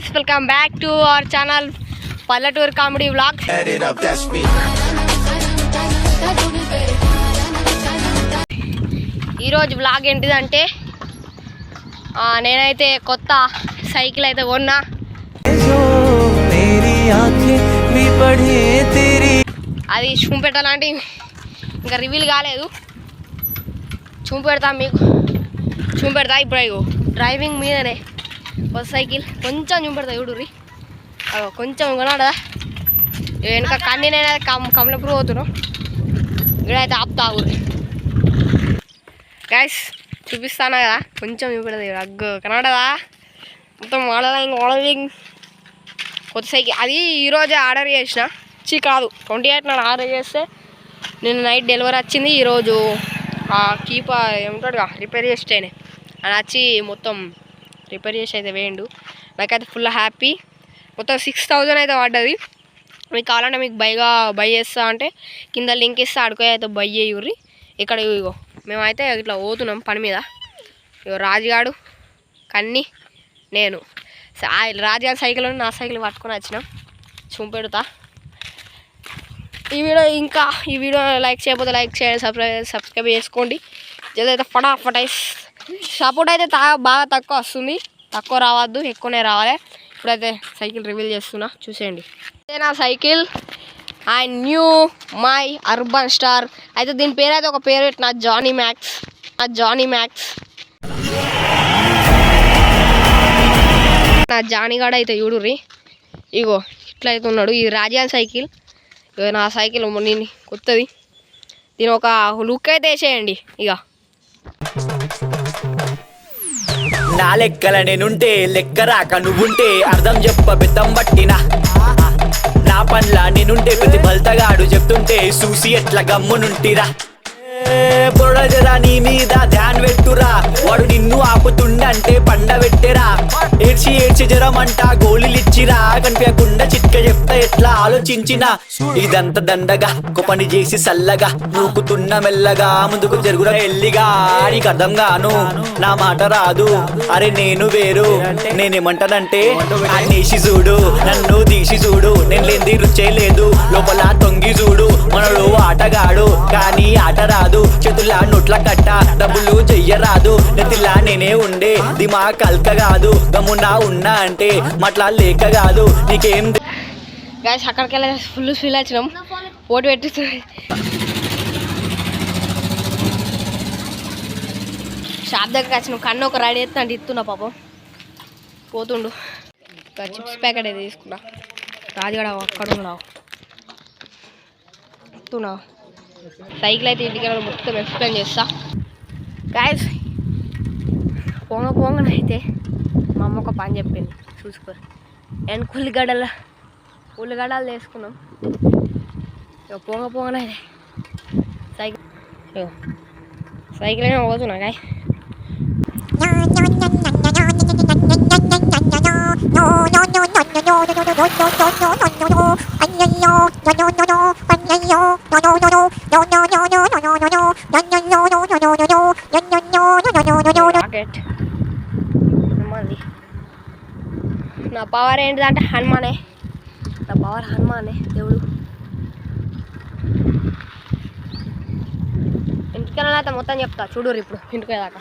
Friends, welcome back to our channel పల్లెటూరు comedy vlog. ఈరోజు vlog ఏంటిదంటే నేనైతే కొత్త సైకిల్ అయితే కొన్నా. అది చూపెట్టాలంటే ఇంకా రివీల్ కాలేదు. చూపెడతా మీకు, చూపెడతా ఇప్పుడు. అయ్యో డ్రైవింగ్ మీదనే కొత్త సైకిల్ కొంచెం చూపెడతా చూడుర్రి. కొంచెం కొన్నాడా వెనక కన్నీ నేను కమలపూర్ పోతున్నాం. ఇక్కడైతే ఆపుతా ఊరి గైస్, చూపిస్తాను కదా, కొంచెం చూపెడతా. అగ్గు కనడదా మొత్తం మోడలింగ్ కొత్త సైకిల్. అది ఈరోజే ఆర్డర్ చేసిన. కాదు 28 నాడు ఆర్డర్ చేస్తే నిన్న నైట్ డెలివరీ వచ్చింది. ఈరోజు కీపర్ ఏమంటాడు రిపేర్ చేస్తేనే అని వచ్చి మొత్తం రిపేర్ చేసి అయితే వేయండు. నాకైతే ఫుల్ హ్యాపీ. మొత్తం 6000 అయితే పడ్డది. మీకు కావాలంటే మీకు బై చేస్తా అంటే కింద లింక్ ఇస్తా, అడుకోయి అయితే బై చేయుర్రి. ఇక్కడ ఇగో మేమైతే ఇట్లా పోతున్నాం పని మీద. ఇగో రాజుగాడు, కన్నీ, నేను రాజుగారి సైకిల్ నా సైకిల్ పట్టుకొని వచ్చినాం. చూపెడతా. ఈ వీడియో లైక్ చేయకపోతే లైక్ చేయండి, సబ్స్క్రైబ్ చేసుకోండి. ఏదైతే ఫటాఫటైస్ సపోర్ట్ అయితే బాగా తక్కువ వస్తుంది. తక్కువ రావద్దు, ఎక్కువనే రావాలి. ఇప్పుడైతే సైకిల్ రివీల్ చేస్తున్నా, చూసేయండి. ఇదే నా cycle, new my urban star. అయితే దీని పేరు అయితే ఒక పేరు పెట్టిన జానీ మ్యాక్స్. నా జానీగాడు అయితే చూడుర్రి. ఇగో ఇట్లా అయితే ఉన్నాడు. ఇది రాజాన్ సైకిల్. ఇక నా సైకిల్ నేను కొత్తది. దీని ఒక లుక్ అయితే వేసేయండి. ఇక నా లెక్కల నేనుంటే లెక్క రాక నువ్వుంటే అర్థం చెప్ప బెత్తం పట్టినా. నా పనుల నేనుంటే ప్రతి బల్తగాడు చెప్తుంటే చూసి ఎట్లా గమ్మునుంటిరా. పొడజరా నీ మీద ధ్యాన్ పెట్టురా, వాడు నిన్ను ఆపుతుండంటే పండ పెట్టెరా. ఏడ్చి జరమంట గోళీలిచ్చిరా, కనిపించకుండా చిట్క చెప్తా ఎట్లా ఆలోచించినా. ఇదంతా దండగా పని చేసి సల్లగా నూకుతున్న మెల్లగా ముందుకు జరుగురా ఎల్లిగా. నీకు అర్థం గాను నా మాట రాదు, అరే నేను వేరు. నేనేమంటానంటే అనేసి చూడు, నన్ను తీసి చూడు. నేను లేని రుచే లేదు, లోపల తొంగి చూడు. మనడు ఆటగాడు కానీ ఆట రాదు. చేతులా నోట్ల కట్ట డబ్బులు చెయ్యరాదు. నెతిలా నేనే ఉండే దిమా కల్క కాదు. గమ్మునా ఉన్నా అంటే మట్లా లేక కాదు. నీకేం గైస్, అక్కడికి వెళ్ళి ఫుల్ ఫీల్ వచ్చినాం. ఓటు పెట్టి షాప్ దగ్గరికి వచ్చినాం. కన్ను ఒక రెడీ ఎత్తా అంటే ఇస్తున్నా పాపం పోతుండు. చిప్స్ ప్యాకెట్ అయితే తీసుకున్నా. రాజుగడ అక్కడ ఉన్నావు ఇస్తున్నావు. సైకిల్ అయితే ఇంటికి మొత్తం ఎక్స్ప్లెయిన్ చేస్తా. గాయస్, పోంగనైతే మా అమ్మ ఒక పని చెప్పింది, చూసుకోరు. వెనక ఉల్లిగడ్డలు వేసుకున్నాం. ఇక పోంగనైతే సైకిల్ అయినా పోతున్నా. గాయ నా పవర్ ఏంటిదంటే హనుమానే. నా పవర్ హనుమానే దేవుడు. ఇంటికి వెళ్ళాక మొత్తం చెప్తా చూడుర్రి. ఇప్పుడు ఇంటికి వెళ్ళాక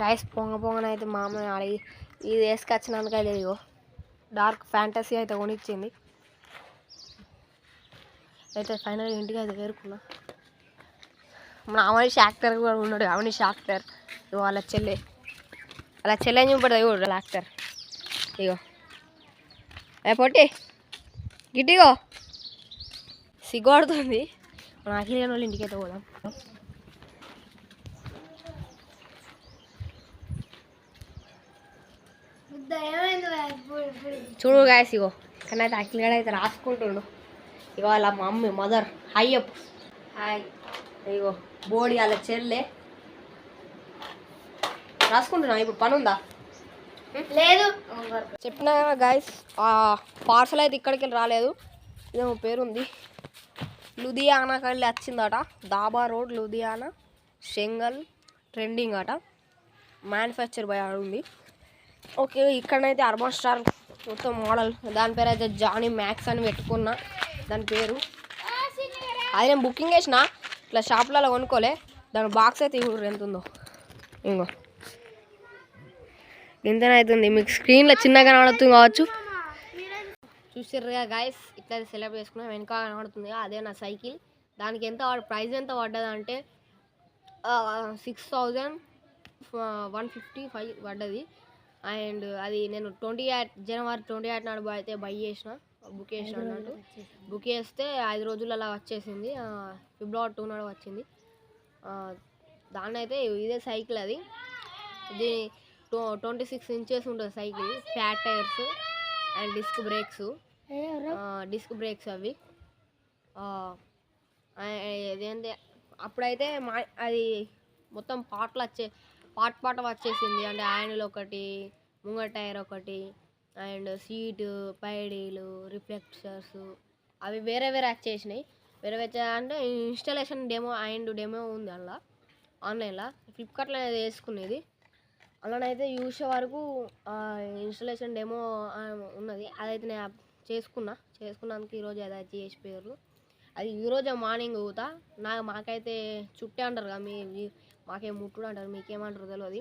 గైస్, పొంగనైతే మా అమ్మ అడిగి ఇది వేసుకొచ్చినందుకు అయితే ఇగో డార్క్ ఫ్యాంటసీ అయితే కొనిచ్చింది. అయితే ఫైనల్ ఇంటికి అయితే వేరుకున్నా. మన అవనీష్ యాక్టర్ కూడా ఉన్నాడు. అవనీష్ యాక్టర్ వాళ్ళ చెల్లెని చూపడదు ఇగో యాక్టర్. ఇగో పొట్టి గిట్టిగో సిగ్గుపడుతుంది. మన అఖిల్ వాళ్ళ ఇంటికి అయితే పోదాం. చూడు గాయస్, ఇగో కానీ అయితే అఖిల్ అయితే రాసుకుంటుండు. ఇక వాళ్ళ మమ్మీ మదర్ హయ్యప్ హాయ్ ఇగో బోడి వాళ్ళ చెల్లె రాసుకుంటున్నా. ఇప్పుడు పని ఉందా? లేదు. చెప్పినా గైస్ పార్సల్ అయితే ఇక్కడికి వెళ్ళి రాలేదు. ఇదేమో పేరుంది లుధియానాకి వెళ్ళి వచ్చిందట. దాబా రోడ్ లుధియానా షెంగల్ ట్రెండింగ్ అట. మ్యానుఫ్యాక్చర్ బై ఉంది. ఓకే ఇక్కడనైతే అర్బన్ స్టార్ మొత్తం మోడల్ దాని పేరు అయితే జానీ మ్యాక్స్ అని పెట్టుకున్నా. దాని పేరు అది నేను బుకింగ్ చేసిన ఇట్లా షాప్లలో కొనుక్కోలే. దాని బాక్స్ అయితే ఇప్పుడు ఎంత ఉందో ఇంకో ఇంతనైతుంది. మీకు స్క్రీన్లో చిన్నగా కనబడుతుంది కావచ్చు. చూసిర్రుగా గాయస్ ఇట్లా సెలబ్రేట్ చేసుకున్నాం. వెనక కనబడుతుంది అదే నా సైకిల్. దానికి ఎంత ప్రైస్ ఎంత పడ్డది అంటే 6155 పడ్డది. అండ్ అది నేను జనవరి 28 నాడు అయితే బుక్ చేసిన అన్నట్టు. బుక్ చేస్తే 5 రోజులు అలా వచ్చేసింది. ఫిబ్రవరి 2 నాడు వచ్చింది. దాన్ని అయితే ఇదే సైకిల్ అది. దీని 26 ఇంచెస్ ఉంటుంది cycle. Fat tyres and disc brakes అవి. అదేంటి అప్పుడైతే అది మొత్తం పార్ట్ వచ్చేసింది. అంటే హ్యాండిల్ ఒకటి, ముంగ టైర్ ఒకటి, అండ్ సీటు, పైడీలు, రిఫ్లెక్టర్స్ అవి వేరే వచ్చేసినాయి. వేరే అంటే ఇన్స్టాలేషన్ డెమో ఉంది అందులో ఆన్లైన్లో. ఫ్లిప్కార్ట్లో వేసుకునేది. అలానైతే చూసే వరకు ఇన్స్టాలేషన్ డెమో ఉన్నది. అదైతే నేను చేసుకున్నందుకు ఈరోజు అది చేసిపోయారు. అది ఈరోజు మార్నింగ్ ఊతా. మాకైతే చుట్టే అంటారు కదా, మాకేం ముట్టుడు అంటారు, మీకేమంటారు తెలియదు.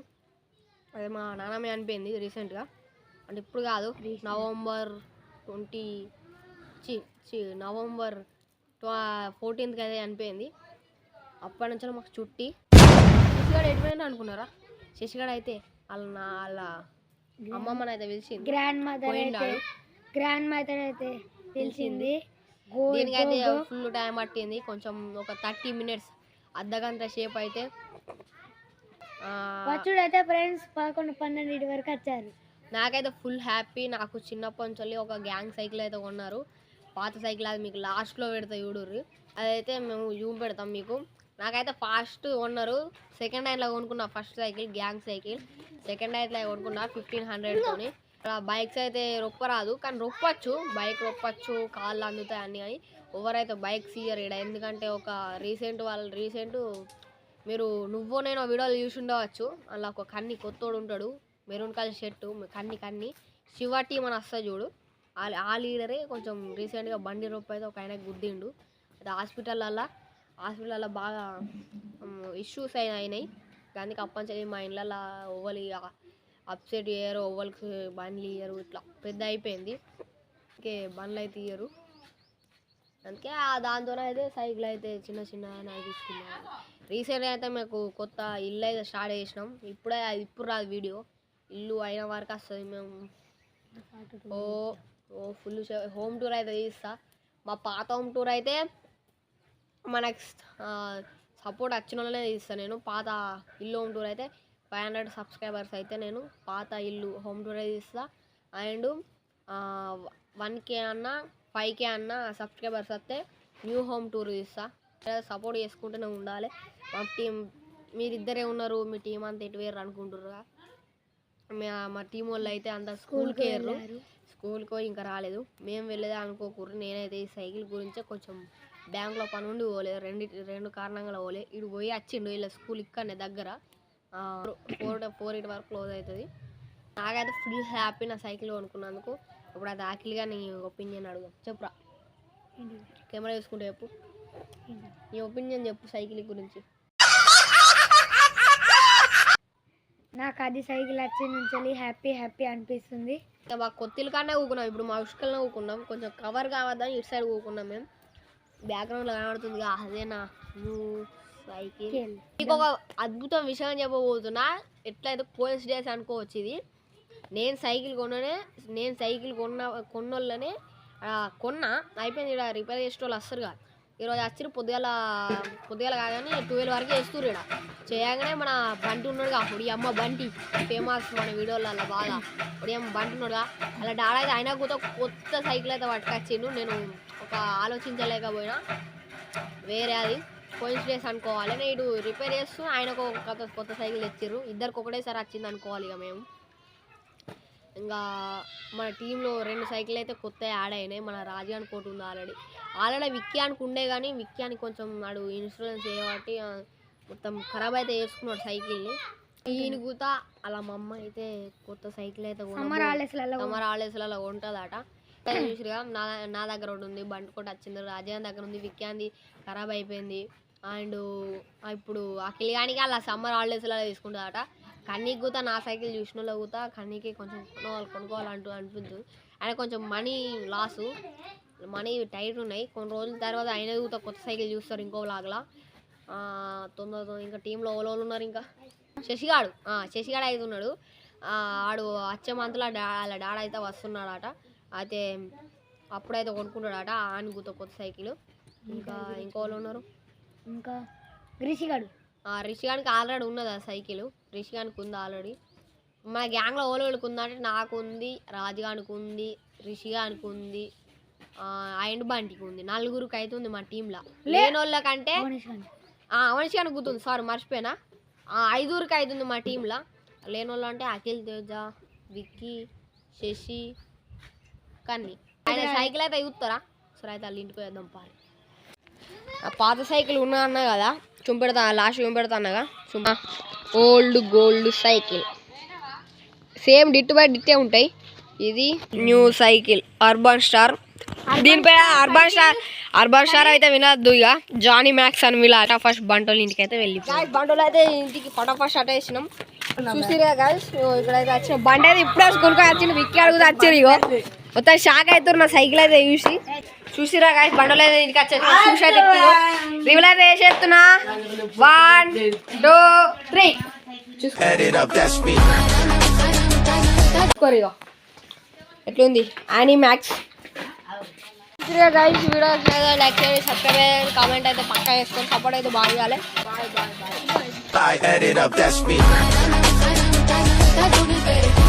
అదే మా నాన్నమే అనిపోయింది రీసెంట్గా. అంటే ఇప్పుడు కాదు, నవంబర్ 14th అయితే అనిపోయింది. అప్పటి నుంచి మాకు చుట్టి. శశిగాడు ఎటుపోయినా అనుకున్నారా? శశిగాడు అయితే వాళ్ళ అమ్మమ్మని అయితే పిలిచింది. గ్రాండ్ మదర్ అయితే పిలిచింది. దీనికైతే ఫుల్ టైం పట్టింది. కొంచెం ఒక 30 minutes అర్ధగంట సేపు అయితే వచ్చుడైతే ఫ్రెండ్స్ 11-12 వరకు వచ్చారు. నాకైతే ఫుల్ హ్యాపీ. నాకు చిన్నప్పటి నుంచి ఒక గ్యాంగ్ సైకిల్ అయితే కొన్నారు. పాత సైకిల్ అది మీకు లాస్ట్లో పెడతా చూడుర్రి. అదైతే మేము పెడతాం మీకు. నాకైతే ఫాస్ట్ కొన్నారు. సెకండ్ హ్యాండ్లో కొనుక్కున్నా first cycle gang cycle. Second హ్యాండ్లో కొనుక్కున్నా 1500తోని. బైక్స్ అయితే రొప్పరాదు, కానీ బైక్ రొప్పచ్చు, కాళ్ళు అందుతాయి అన్నీ. కానీ ఎవరైతే బైక్స్ ఇయ్యరు ఇక్కడ. ఎందుకంటే ఒక రీసెంట్ మీరు నేను వీడియోలు చూసి ఉండవచ్చు. అలా ఒక కొత్తోడు ఉంటాడు, మెరూన్ కలర్ షర్టు, కన్ని శివ టీమ్ అని వస్తుంది చూడు. ఆ లీడరే కొంచెం రీసెంట్గా బండి రొప్ప అయితే ఒక ఆయనకు గుద్దిండు. అది హాస్పిటల్లో బాగా ఇష్యూస్ అయినాయి. అందుకే అప్పంచలి మా ఇళ్ళల్లో ఓవలి అప్సెట్ చేయరు, ఓవల్కి బండ్లు ఇయ్యరు. ఇట్లా పెద్ద అయిపోయింది, ఇంకే బండ్లు అయితే ఇయ్యరు. అందుకే దాంతోనైతే సైకిల్ అయితే చిన్న తీసుకున్నాను. రీసెంట్గా అయితే మాకు కొత్త ఇల్లు అయితే స్టార్ట్ చేసినాం. ఇప్పుడు రాదు వీడియో. ఇల్లు అయిన వరకు వస్తుంది. మేము ఫుల్ హోమ్ టూర్ అయితే తీస్తా. మా పాత హోమ్ టూర్ అయితే మనకు సపోర్ట్ వచ్చిన వాళ్ళనే తీస్తాను నేను. పాత ఇల్లు హోమ్ టూర్ అయితే 500 సబ్స్క్రైబర్స్ అయితే నేను పాత ఇల్లు హోమ్ టూర్ అయితే తీస్తా. అండ్ 1K అన్న 5K అన్న సబ్స్క్రైబర్స్ వస్తే న్యూ హోమ్ టూర్ తీస్తా. సపోర్ట్ చేసుకుంటూనే ఉండాలి. మా టీం మీరిద్దరే ఉన్నారు, మీ టీం అంతా ఎటు వేరు అనుకుంటుర్రుగా. మా టీం వాళ్ళు అయితే అంత స్కూల్కి ఇంకా రాలేదు. మేము వెళ్ళేదే అనుకోకూడదు. నేనైతే ఈ సైకిల్ గురించే కొంచెం బ్యాంక్లో పని ఉండి పోలేదు. రెండు కారణంగా పోలే. ఇటు పోయి వచ్చిండు వీళ్ళ స్కూల్ ఇక్కడనే దగ్గర. 4 వరకు క్లోజ్ అవుతుంది. నాకైతే ఫుల్ హ్యాపీ నా సైకిల్ కొనుక్కున్నందుకు. ఇప్పుడు అది ఆకిలిగా నీ ఒపీనియన్ అడుగు. చెప్పురా, కెమెరా చూసుకుంటే చెప్పు, నీ ఒపీనియన్ చెప్పు సైకిల్ గురించి. నాకు అది సైకిల్ వచ్చి నుంచి హ్యాపీ అనిపిస్తుంది. మా కొత్తిల్లు కన్నా కూకున్నాం. ఇప్పుడు మా ఉష్కల్నే కూకున్నాం. కొంచెం కవర్ కావద్దని ఇటు సైడ్ కూకున్నాం. మేము బ్యాక్గ్రౌండ్లో కనబడుతుంది అదేనా సైకిల్. మీకు ఒక అద్భుతం విషయం చెప్పబోతున్నా. ఎట్లయితే కోయిన్సిడెన్స్ అనుకోవచ్చు ఇది. నేను సైకిల్ కొన్నోళ్ళనే కొన్నా అయిపోయింది. ఇక్కడ రిపేర్ చేసే వాళ్ళు వస్తారు కదా, ఈరోజు వచ్చి పొద్దుగాల కాగానే 12 వరకు వేస్తుర్రు ఇక్కడ చేయగానే మన బంటి ఉన్నాడుగా ఒడి అమ్మ బంటి ఫేమస్ మన వీడియోలలో బాగా ఒడి అమ్మ బంటి ఉన్నాడుగా అలా డాడా అయితే అయినా కూడా కొత్త సైకిల్ అయితే పట్టుకొచ్చిండు. నేను ఒక ఆలోచించలేకపోయినా వేరే అది కోయిన్సిడెన్స్ అనుకోవాలి. నేను రిపేర్ చేస్తూ ఆయనకు కొత్త సైకిల్ తెచ్చిర్రు. ఇద్దరికి ఒకటేసారి వచ్చింది అనుకోవాలి. ఇక మేము ఇంకా మన టీంలో 2 సైకిల్ అయితే కొత్త యాడ్ అయినాయి. మన రాజాని కోటి ఉంది ఆల్రెడీ విక్కీ ఉండే కానీ విక్కీ అని కొంచెం నాడు ఇన్సూరెన్స్ చేయబట్టి మొత్తం ఖరాబ్ అయితే వేసుకున్నాడు సైకిల్ని. ఈయన కూతా అలా మా అమ్మ అయితే కొత్త సైకిల్ అయితే సమ్మర్ హాలిడేస్లలో ఉంటుందట. చూసిగా నా దగ్గర ఒకటి ఉంది, బండి కూడా వచ్చింది, రాజా దగ్గర ఉంది, విక్కీ ఖరాబ్ అయిపోయింది. అండ్ ఇప్పుడు ఆ కిలిగానికి అలా సమ్మర్ హాలిడేస్లలో తీసుకుంటుందట. కన్నీకి కూడా నా సైకిల్ చూసిన వాళ్ళు కూడా కన్నీకి కొంచెం కొనుక్కోవాలంటూ అనిపించదు. ఆయన కొంచెం మనీ లాసు, మనీ టైట్ ఉన్నాయి. కొన్ని రోజుల తర్వాత ఆయన కూడా కొత్త సైకిల్ చూస్తారు ఇంకో లాగలా తొందర. ఇంకా టీంలో ఓలోళ్ళు ఉన్నారు. ఇంకా శశిగాడు అవుతున్నాడు. ఆడు వచ్చే మంత్లో వాళ్ళ డాడ అయితే వస్తున్నాడట. అయితే అప్పుడైతే కొనుక్కుంటాడట ఆయన కూడా కొత్త సైకిల్. ఇంకా ఇంకోళ్ళు ఉన్నారు. ఇంకా రిషిగానికి ఆల్రెడీ ఉన్నది ఆ సైకిల్. రిషిగానికి ఉంది ఆల్రెడీ. మన గ్యాంగ్లో ఓలోళ్ళకి ఉందంటే నాకు ఉంది, రాజుగానికి ఉంది, రిషిగానికి ఉంది, అండ్ బంటికి ఉంది. 4గురికి అయితే ఉంది మా టీంలో. లేని వాళ్ళకంటే అవనిషిగానికి గుర్తుంది, సారీ మర్చిపోయినా. 5గురికి అవుతుంది మా టీంలో. లేని వాళ్ళు అంటే అఖిల్ తేజ, విక్కీ, శశి, కన్నీ. ఆయన సైకిల్ అయితే చూస్తారా? సరే అయితే వాళ్ళ ఇంటికి వేద్దాం పాలి. పాత సైకిల్ ఉన్నా అన్నా కదా చూపెడతా, లాస్ట్ చూపెడతా అన్నగా. ఓల్డ్ గోల్డ్ సైకిల్ సేమ్ డిట్ బై డిట్టే ఉంటాయి. ఇది న్యూ సైకిల్ అర్బన్ స్టార్. దీనిపైన అర్బన్ స్టార్ అయితే వినద్దు, ఇక జానీ మ్యాక్స్ అని వీళ్ళ ఫస్ట్ బంటోళ్ళ ఇంటికి అయితే వెళ్ళి బంటోళ్ళు అయితే ఇంటికి ఫటాఫట్ అట వేసినాం. చూసిరా గాయస్, ఇక్కడైతే వచ్చిన బండి అయితే ఇప్పుడే కొనుక్కొని వచ్చింది. విక్కీ అడుగుతా వచ్చారు. ఇగో మొత్తం షాక్ అవుతారు నా సైకిల్ అయితే చూసిరా గాయస్. బండోళ్ళు అయితే ఇంటికి వచ్చేసి చూసి అయితే రివ్యూలు అయితే వేసేస్తున్నా. 1 2 3 చూసుకోరు. ఇగో ఎట్లుంది యానీ మ్యాక్స్. గైస్ వీడియో లైక్ చేయండి, సబ్స్క్రైబ్ చేయండి, కామెంట్ అయితే పక్కా చేసుకొని సపోర్ట్ అయితే బాగా ఇవ్వాలి. Bye bye bye.